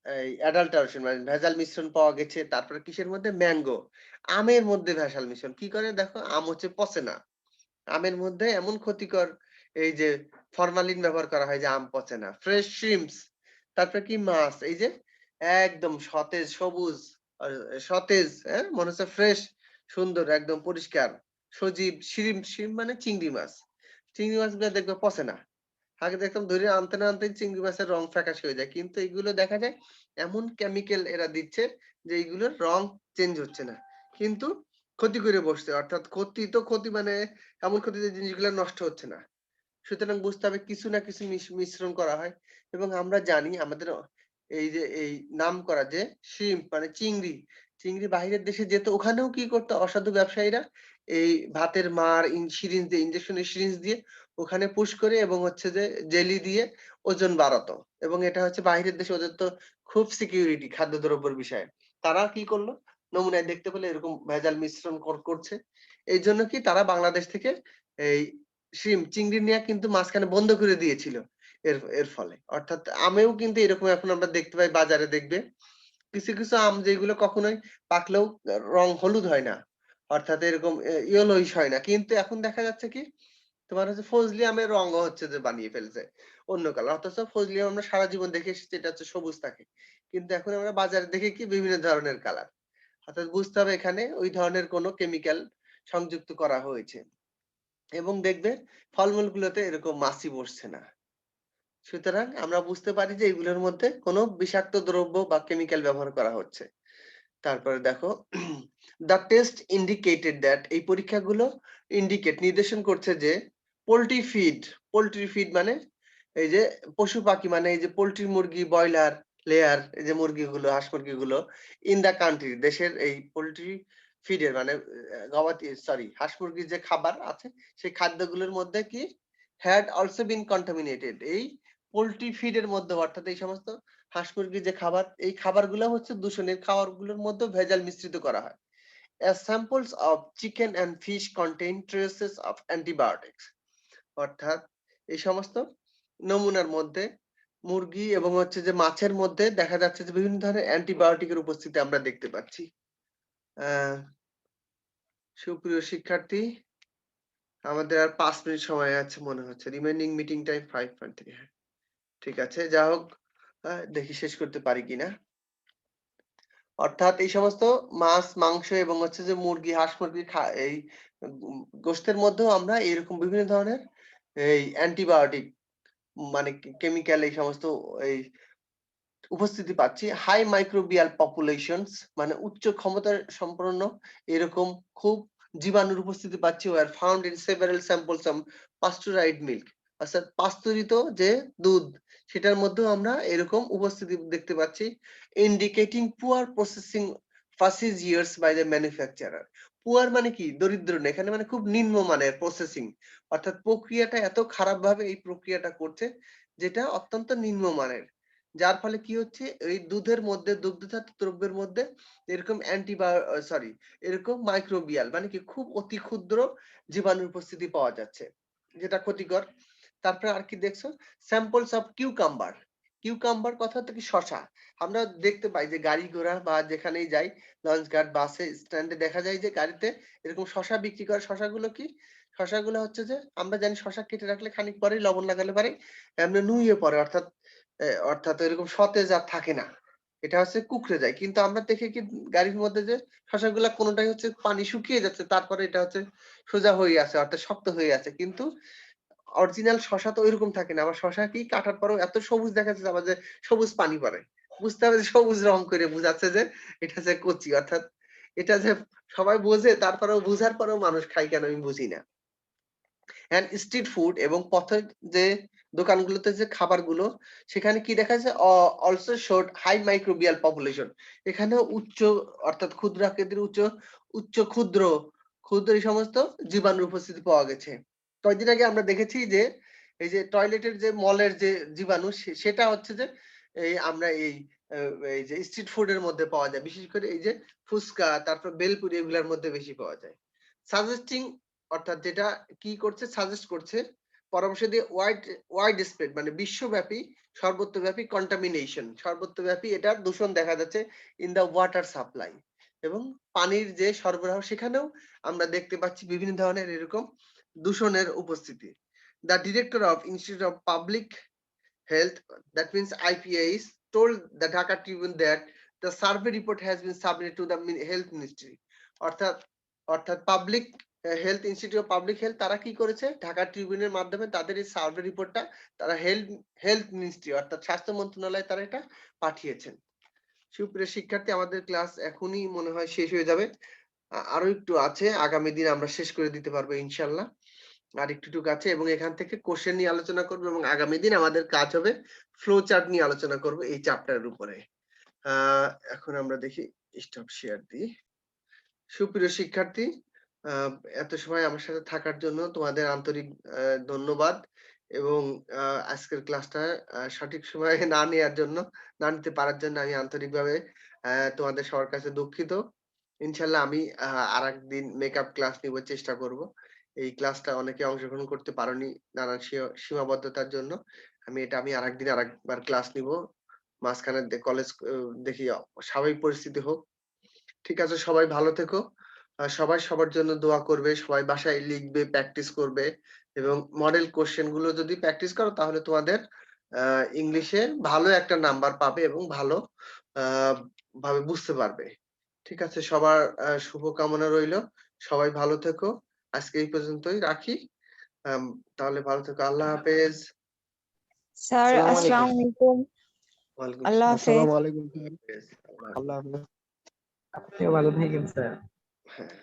এই অ্যাডাল্টারেশন মানে ভেজাল মিশ্রণ পাওয়া গেছে। তারপরে কিসের মধ্যে? ম্যাংগো। আমের মধ্যে ভেজাল মিশ্রণ। কি করে দেখো? আম হচ্ছে পচে না। আমের মধ্যে এমন ক্ষতিকর এই যে ফরমালিন ব্যবহার করা হয় যে আম পচে না। ফ্রেশ শ্রিম্পস, তারপরে কি মাছ এই যে একদম সতেজ সবুজ আ সতেজ, হ্যাঁ? মনে হচ্ছে ফ্রেশ, সুন্দর একদম পরিষ্কার, সজীব শ্রিম্প মানে চিংড়ি মাছ। চিংড়ি মাছগুলা দেখবে পচে না। আগে দেখতাম ধরে আনতে না আনতেই চিংড়ি মাছের রং ফ্যাকাশে হয়ে যায়। কিন্তু এগুলো দেখা যায় এমন কেমিক্যাল এরা দিচ্ছে যে এগুলোর রং চেঞ্জ হচ্ছে না। কিন্তু ক্ষতি করে বসছে। অর্থাৎ ক্ষতি তো ক্ষতি মানে এমন ক্ষতি যে জিনিসগুলা নষ্ট হচ্ছে না। সুতরাং বুঝতে হবে কিছু না কিছু মিশ্রণ করা হয় এবং আমরা জানি আমাদের এই যে এই নামকরা যে শ্রিম্প মানে চিংড়ি, চিংড়ি বাহিরের দেশে যেত ওখানেও কি করতো অসাধু ব্যবসায়ীরা এই ভাতের মাড় সিরিঞ্জ দিয়ে ইনজেকশনের সিরিঞ্জ দিয়ে ওখানে পুশ করে এবং হচ্ছে যে জেলি দিয়ে ওজন বাড়াতো এবং এটা হচ্ছে বাহিরের দেশে ওদের তো খুব সিকিউরিটি খাদ্যদ্রব্যের বিষয়ে। তারা কি করলো? নমুনায় দেখতে পেলে এরকম ভেজাল মিশ্রণ করছে। এইজন্য কি তারা বাংলাদেশ থেকে এই চিংড়ি নেয়া কিন্তু মাঝখানে বন্ধ করে দিয়েছিল। এর এর ফলে। অর্থাৎ আমেও কিন্তু এরকম এখন আমরা দেখতে পাই বাজারে দেখবে। কিছু আম যেগুলো কখনোই পাকলেও রং হলুদ হয় না। অর্থাৎ এরকম ইয়েলোইশ হয় না। কিন্তু এখন দেখা যাচ্ছে কি তোমার হচ্ছে ফজলি আমের রঙও হচ্ছে যে বানিয়ে ফেলছে অন্য কালার। অথচ ফজলি আম আমরা সারা জীবন দেখে এসেছি এটা হচ্ছে সবুজ থাকে। কিন্তু এখন আমরা বাজারে দেখি কি বিভিন্ন ধরনের কালার। অর্থাৎ বুঝতে হবে এখানে ওই ধরনের কোনো কেমিক্যাল সংযুক্ত করা হয়েছে। এবং দেখবে ফলমূলগুলোতে এরকম মাছি বসছে না। সুতরাং আমরা বুঝতে পারি যে এগুলোর মধ্যে কোনো বিষাক্ত দ্রব্য বা কেমিক্যাল ব্যবহার করা হচ্ছে। তারপরে দেখো the test indicated that এই পরীক্ষাগুলো নির্দেশন করছে যে পোল্ট্রি ফিড মানে এই যে পশু পাখি মানে এই যে পোল্ট্রি মুরগি, ব্রয়লার, লেয়ার এই যে মুরগিগুলো, হাঁস মুরগিগুলো ইন দ্যা কান্ট্রি দেশের এই পোল্ট্রি ফিডের মানে গবাদি সরি হাঁস মুরগির যে খাবার আছে সেই খাদ্যগুলোর মধ্যে কি had also been contaminated এই পোল্ট্রি ফিডের মধ্যে অর্থাৎ এই সমস্ত হাঁস মুরগির যে খাবার এই খাবারগুলো হচ্ছে দূষণের খাবারগুলোর মধ্যে ভেজাল মিশ্রিত করা হয়। As samples of chicken and fish contain traces of antibiotics অর্থাৎ এই সমস্ত নমুনার মধ্যে মুরগি এবং হচ্ছে যে মাছের মধ্যে দেখা যাচ্ছে যে বিভিন্ন ধরনের অ্যান্টিবায়োটিকের উপস্থিতি আমরা দেখতে পাচ্ছি। আহ সুপ্রিয় শিক্ষার্থী, আমাদের আর ৫ মিনিট সময় আছে মনে হচ্ছে। রিমেইনিং মিটিং টাইম 5.3 হ্যাঁ, ঠিক আছে। যা হোক দেখি শেষ করতে পারি কিনা। অর্থাৎ এই সমস্ত মাছ, মাংস এবং হচ্ছে যে মুরগি, হাঁস মুরগি এই গোশতের মধ্যেও আমরা এরকম বিভিন্ন ধরনের এই অ্যান্টিবায়োটিক মানে কেমিক্যাল এই সমস্ত এই উপস্থিতি পাচ্ছি। হাই মাইক্রোবিয়াল পপুলেশনস মানে উচ্চ ক্ষমতা সম্পন্ন এরকম খুব জীবাণুর উপস্থিতি পাচ্ছি were found in several samples of pasteurised milk অর্থাৎ পাস্তুরিত যে দুধ সেটার মধ্যেও আমরা এরকম উপস্থিতি দেখতে পাচ্ছি indicating poor processing procedures by the manufacturer. Poor মানে কি? দরিদ্র না, এখানে মানে খুব নিম্নমানের প্রসেসিং অর্থাৎ প্রক্রিয়াটা এত খারাপভাবে এই প্রক্রিয়াটা করছে যেটা অত্যন্ত নিম্নমানের। যার ফলে কি হচ্ছে এই দুধের মধ্যে দুগ্ধজাত দ্রব্যের মধ্যে এরকম এরকম মাইক্রোবিয়াল মানে কি খুব অতি ক্ষুদ্র জীবাণুর উপস্থিতি পাওয়া যাচ্ছে যেটা ক্ষতিকর। তারপরে আর কি দেখছো? Samples of cucumber. কিউকাম্বার কথা হচ্ছে কি শসা। আমরা দেখতে পাই যে গাড়ি ঘোড়া বা যেখানেই যাই লঞ্চ ঘাট বাসে স্ট্যান্ডে দেখা যায় যে গাড়িতে এরকম শসা বিক্রি করে। শসাগুলো কি? শসাগুলো হচ্ছে যে আমরা জানি শসা কেটে রাখলে খানিক পরেই লবণ লাগালে পারে এমনি নুয়ে পড়ে অর্থাৎ এরকম সতেজ আর থাকে না। এটা হচ্ছে কুঁকড়ে যায়। কিন্তু আমরা দেখি কি গাড়ির মধ্যে যে শসাগুলা কোনটাই হচ্ছে পানি শুকিয়ে যাচ্ছে তারপরে এটা হচ্ছে সোজা হয়ে আছে অর্থাৎ শক্ত হয়ে আছে। কিন্তু অরিজিনাল শসা তো ঐরকম থাকে না। আবার শসা কি কাটার পরেও এত সবুজ দেখা যাচ্ছে আবার যে সবুজ পানি পড়ে। বুঝতে হবে যে সবুজ রং করে বুঝাচ্ছে যে এটা যে কচি অর্থাৎ এটা যে সবাই বোঝে তারপরেও বুঝার পরেও মানুষ খায় কেন আমি বুঝি না। অ্যান্ড স্ট্রিট ফুড এবং পথের যে দোকানগুলোতে যে খাবারগুলো সেখানে কি দেখা যায় also showed high microbial population এখানেও উচ্চ অর্থাৎ ক্ষুদ্র আকৃতির উচ্চ ক্ষুদ্র এই সমস্ত জীবাণুর উপস্থিতি পাওয়া গেছে। কয়েকদিন আগে আমরা দেখেছি যে এই যে টয়লেটের যে মলের যে জীবাণু সেটা হচ্ছে যে আমরা এই যে স্ট্রিট ফুডের মধ্যে পাওয়া যায়, বিশেষ করে এই যে ফুচকা, তারপর বেলপুরি, এগুলোর মধ্যে বেশি পাওয়া যায়। সাজেস্টিং অর্থাৎ যেটা কি করছে, সাজেস্ট করছে পরামর্শ দিয়ে ওয়াইড স্প্রেড মানে বিশ্বব্যাপী, সর্বত্রব্যাপী কন্টামিনেশন, সর্বত্রব্যাপী এটা দূষণ দেখা যাচ্ছে ইন দা ওয়াটার সাপ্লাই, এবং পানির যে সরবরাহ সেখানেও আমরা দেখতে পাচ্ছি বিভিন্ন ধরনের এরকম দূষণের উপস্থিতি। The director of Institute of Public Health, that means IPAS, told the Dhaka Tribune that the survey report has been submitted to the Health Ministry. অর্থাৎ public health institute of public health তারা কি করেছে, ঢাকা ট্রিবিউনের মাধ্যমে তাদের এই survey রিপোর্টটা তারা health ministry অর্থাৎ স্বাস্থ্য মন্ত্রণালয়ে তারা এটা পাঠিয়েছেন। সুপ্রিয় শিক্ষার্থী, আমাদের ক্লাস এখনই মনে হয় শেষ হয়ে যাবে, আরো একটু আছে, আগামী দিন আমরা শেষ করে দিতে পারবো ইনশাল্লাহ। আর একটুটুকু আছে এবং এখান থেকে কোশ্চেন নিয়ে আলোচনা করবো, এবং আগামী দিন আমাদের কাজ হবে ফ্লো চার্ট নিয়ে আলোচনা করব এই চ্যাপ্টারের উপরে। এখন আমরা দেখি স্টপ শেয়ার দিই। সুপ্রিয় শিক্ষার্থী, এত সময় আমার সাথে থাকার জন্য তোমাদের আন্তরিক ধন্যবাদ, এবং আজকের ক্লাসটা সঠিক সময়ে না নেওয়ার জন্য, না নিতে পারার জন্য আমি আন্তরিকভাবে তোমাদের সবার কাছে দুঃখিত। ইনশাল্লাহ আমি আরেকদিন মেকআপ ক্লাস নিব, চেষ্টা করব। এই ক্লাসটা অনেকে অংশগ্রহণ করতে পারোনি নানান সীমাবদ্ধতার জন্য। আমি আরেকবার ক্লাস নিব, মাঝখানে কলেজ দেখি স্বাভাবিক পরিস্থিতি হোক। ঠিক আছে, সবাই ভালো থেকো। সবাই সবার জন্য দোয়া করবে, সবাই বাসায় লিখবে, প্র্যাকটিস করবে, এবং মডেল কোশ্চেন গুলো যদি প্র্যাকটিস করো তাহলে তোমাদের ইংলিশে ভালো একটা নাম্বার পাবে এবং ভালো ভাবে বুঝতে পারবে। ঠিক আছে, সবার শুভকামনা রইলো। সবাই ভালো থেকো। আজকে এই পর্যন্তই রাখি। তাহলে ভালো থেকো। আল্লাহ হাফেজ। স্যার আসসালামু আলাইকুম। ওয়ালাইকুম আল্লাহ আসসালাম। হাফেজ। আসসালামু আলাইকুম স্যার। হাফেজ। আল্লাহ হাফেজ। আল্লাহ হাফেজ। আপনিও ভালো থাকেন স্যার। হ্যাঁ।